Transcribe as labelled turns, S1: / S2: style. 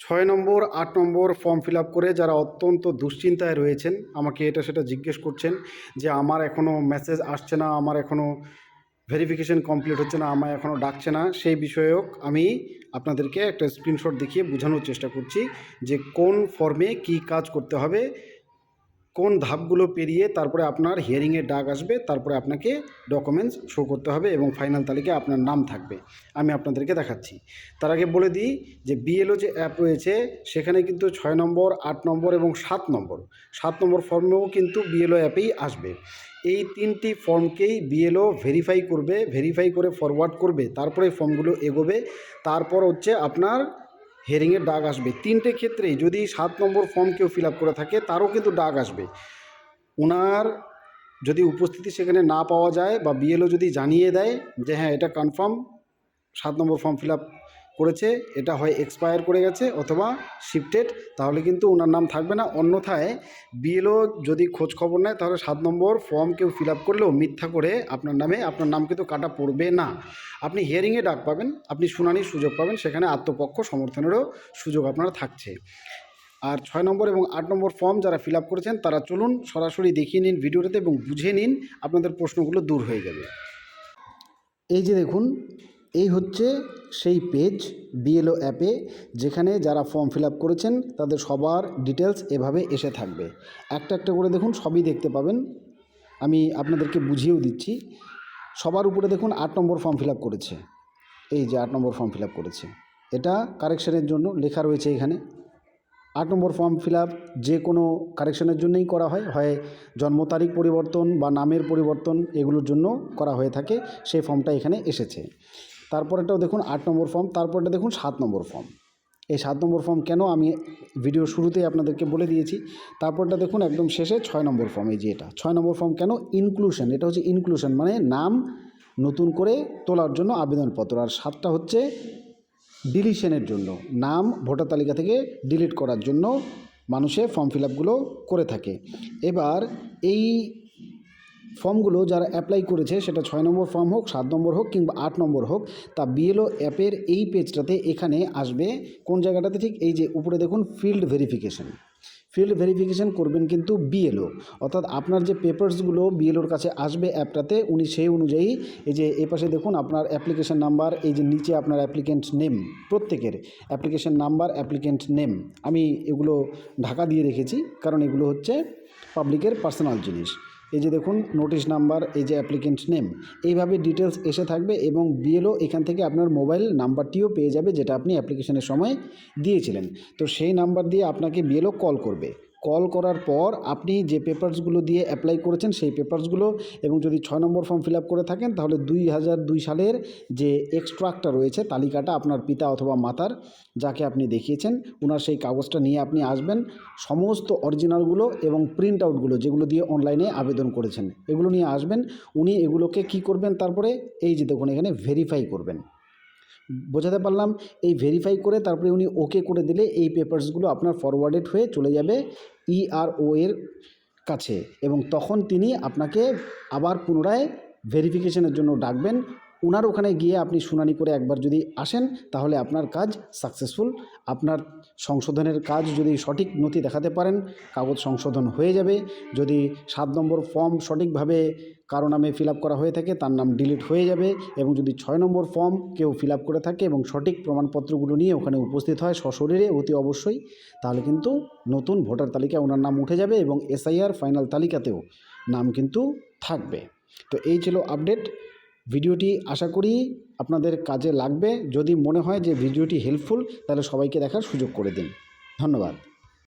S1: 6 নম্বর 8 নম্বর form fill up করে যারা অত্যন্ত দুশ্চিন্তায় রয়েছেন, আমাকে এটা সেটা জিজ্ঞেস করছেন যে আমার এখনও মেসেজ আসছে না, আমার এখনও ভেরিফিকেশন কমপ্লিট হচ্ছে না, আমায় এখনও ডাকছে না, সেই বিষয়ক আমি আপনাদেরকে একটা স্ক্রিনশট দেখিয়ে বোঝানোর চেষ্টা করছি যে কোন ফর্মে কি কাজ করতে হবে, কোন ধাপগুলো পেরিয়ে তারপরে আপনার হিয়ারিংয়ের ডাক আসবে, তারপরে আপনাকে ডকুমেন্টস শো করতে হবে এবং ফাইনাল তালিকায় আপনার নাম থাকবে। আমি আপনাদেরকে দেখাচ্ছি। তার আগে বলে দিই যে বিএলও যে অ্যাপ রয়েছে সেখানে কিন্তু 6 নম্বর 8 নম্বর এবং 7 নম্বর ফর্মেও কিন্তু বিএলও অ্যাপেই আসবে। এই তিনটি ফর্মকেই বিএলও ভেরিফাই করবে, ভেরিফাই করে ফরওয়ার্ড করবে, তারপরে ফর্মগুলো এগোবে, তারপর হচ্ছে আপনার হিয়ারিংয়ের ডাক আসবে। তিনটে ক্ষেত্রেই যদি 7 নম্বর ফর্ম কেউ ফিল আপ করে থাকে তারও কিন্তু ডাক আসবে। ওনার যদি উপস্থিতি সেখানে না পাওয়া যায় বা বিএলও যদি জানিয়ে দেয় যে হ্যাঁ এটা কনফার্ম 7 নম্বর ফর্ম ফিল আপ করেছে, এটা হয় এক্সপায়ার করে গেছে অথবা শিফটেড, তাহলে কিন্তু ওনার নাম থাকবে না। অন্যথায় বিএলও যদি খোঁজ খবর নেয় তাহলে 7 নম্বর ফর্ম কেউ ফিল আপ করলেও মিথ্যা করে আপনার নাম কিন্তু কাটা পড়বে না। আপনি হিয়ারিংয়ে ডাক পাবেন, আপনি শুনানির সুযোগ পাবেন, সেখানে আত্মপক্ষ সমর্থনেরও সুযোগ আপনার থাকছে। আর 6 নম্বর এবং 8 নম্বর ফর্ম যারা ফিল আপ করেছেন তারা চলুন সরাসরি দেখিয়ে নিন ভিডিওটাতে এবং বুঝে নিন, আপনাদের প্রশ্নগুলো দূর হয়ে যাবে। এই যে দেখুন, এই হচ্ছে সেই পেজ বিএলও অ্যাপে যেখানে যারা ফর্ম ফিল আপ করেছেন তাদের সবার ডিটেলস এভাবে এসে থাকবে। একটা একটা করে দেখুন, সবই দেখতে পাবেন। আমি আপনাদেরকে বুঝিয়েও দিচ্ছি। সবার উপরে দেখুন 8 নম্বর ফর্ম ফিল আপ করেছে, এই যে 8 নম্বর ফর্ম ফিল আপ করেছে, এটা কারেকশনের জন্য লেখা রয়েছে এখানে। 8 নম্বর ফর্ম ফিল আপ যে কোনো কারেকশনের জন্যই করা হয়, হয় জন্ম তারিখ পরিবর্তন বা নামের পরিবর্তন, এগুলোর জন্য করা হয়ে থাকে। সেই ফর্মটা এখানে এসেছে। তারপরেটাও দেখুন 8 নম্বর ফর্ম, তারপরটা দেখুন 7 নম্বর ফর্ম। এই 7 নম্বর ফর্ম কেন আমি ভিডিও শুরুতেই আপনাদেরকে বলে দিয়েছি। তারপরটা দেখুন একদম শেষে 6 নম্বর ফর্ম, এই যে এটা 6 নম্বর ফর্ম কেন, ইনক্লুশন, এটা হচ্ছে ইনক্লুশন মানে নাম নতুন করে তোলার জন্য আবেদনপত্র। আর 7টা হচ্ছে ডিলিশনের জন্য, নাম ভোটার তালিকা থেকে ডিলিট করার জন্য মানুষে ফর্ম ফিল আপগুলো করে থাকে। এবার এই ফর্মগুলো যারা অ্যাপ্লাই করেছে, সেটা 6 নম্বর ফর্ম হোক, 7 নম্বর হোক কিংবা 8 নম্বর হোক, তা বিএলও অ্যাপের এই পেজটাতে এখানে আসবে। কোন জায়গাটাতে, ঠিক এই যে উপরে দেখুন ফিল্ড ভেরিফিকেশন, ফিল্ড ভেরিফিকেশন করবেন কিন্তু বিএলও, অর্থাৎ আপনার যে পেপারসগুলো বিএলওর কাছে আসবে অ্যাপটাতে, উনি সেই অনুযায়ী এই যে এই পাশে দেখুন আপনার অ্যাপ্লিকেশন নাম্বার, এই যে নিচে আপনার অ্যাপ্লিকেন্ট নেম, প্রত্যেকের অ্যাপ্লিকেশন নাম্বার, অ্যাপ্লিকেন্ট নেম, আমি এগুলো ঢাকা দিয়ে রেখেছি কারণ এগুলো হচ্ছে পাবলিকের পার্সোনাল জিনিস। এই যে দেখুন নোটিশ নাম্বার, এই যে অ্যাপ্লিকেন্ট নেম, এইভাবে ডিটেলস এসে থাকবে এবং বিএলও এখান থেকে আপনার মোবাইল নাম্বারটিও পেয়ে যাবে যেটা আপনি অ্যাপ্লিকেশনের সময় দিয়েছিলেন। তো সেই নাম্বার দিয়ে আপনাকে বিএলও কল করবে। কল করার পর আপনি যে পেপারসগুলো দিয়ে অ্যাপ্লাই করেছেন সেই পেপারসগুলো, এবং যদি 6 নম্বর ফর্ম ফিল আপ করে থাকেন তাহলে 2002 সালের যে এক্সট্রাক্টটা রয়েছে, তালিকাটা আপনার পিতা অথবা মাতার, যাকে আপনি দেখিয়েছেন, ওনার সেই কাগজটা নিয়ে আপনি আসবেন। সমস্ত অরিজিনালগুলো এবং প্রিন্ট আউটগুলো যেগুলো দিয়ে অনলাইনে আবেদন করেছেন এগুলো নিয়ে আসবেন। উনি এগুলোকে কি করবেন, তারপরে এই যে দেখুন এখানে ভেরিফাই করবেন। বোঝাতে পারলাম? এই ভেরিফাই করে তারপরে উনি ওকে করে দিলে এই পেপারসগুলো আপনার ফরওয়ার্ডেড হয়ে চলে যাবে ইআরও এর কাছে, এবং তখন তিনি আপনাকে আবার পুনরায় ভেরিফিকেশনের জন্য ডাকবেন। ওনার ওখানে গিয়ে আপনি শুনানি করে একবার যদি আসেন তাহলে আপনার কাজ সাকসেসফুল। আপনার সংশোধনের কাজ যদি সঠিক নথি দেখাতে পারেন, কাগজ সংশোধন হয়ে যাবে। যদি 7 নম্বর ফর্ম সঠিকভাবে কারো নামে ফিল আপ করা হয়ে থাকে তার নাম ডিলিট হয়ে যাবে, এবং যদি 6 নম্বর ফর্ম কেউ ফিল আপ করে থাকে এবং সঠিক প্রমাণপত্রগুলো নিয়ে ওখানে উপস্থিত হয় সশরীরে অতি অবশ্যই, তাহলে কিন্তু নতুন ভোটার তালিকায় ওনার নাম উঠে যাবে এবং এসআইআর ফাইনাল তালিকাতেও নাম কিন্তু থাকবে। তো এই ছিল আপডেট। ভিডিওটি আশা করি আপনাদের কাজে লাগবে। যদি মনে হয় যে ভিডিওটি হেল্পফুল তাহলে সবাইকে দেখার সুযোগ করে দিন। ধন্যবাদ।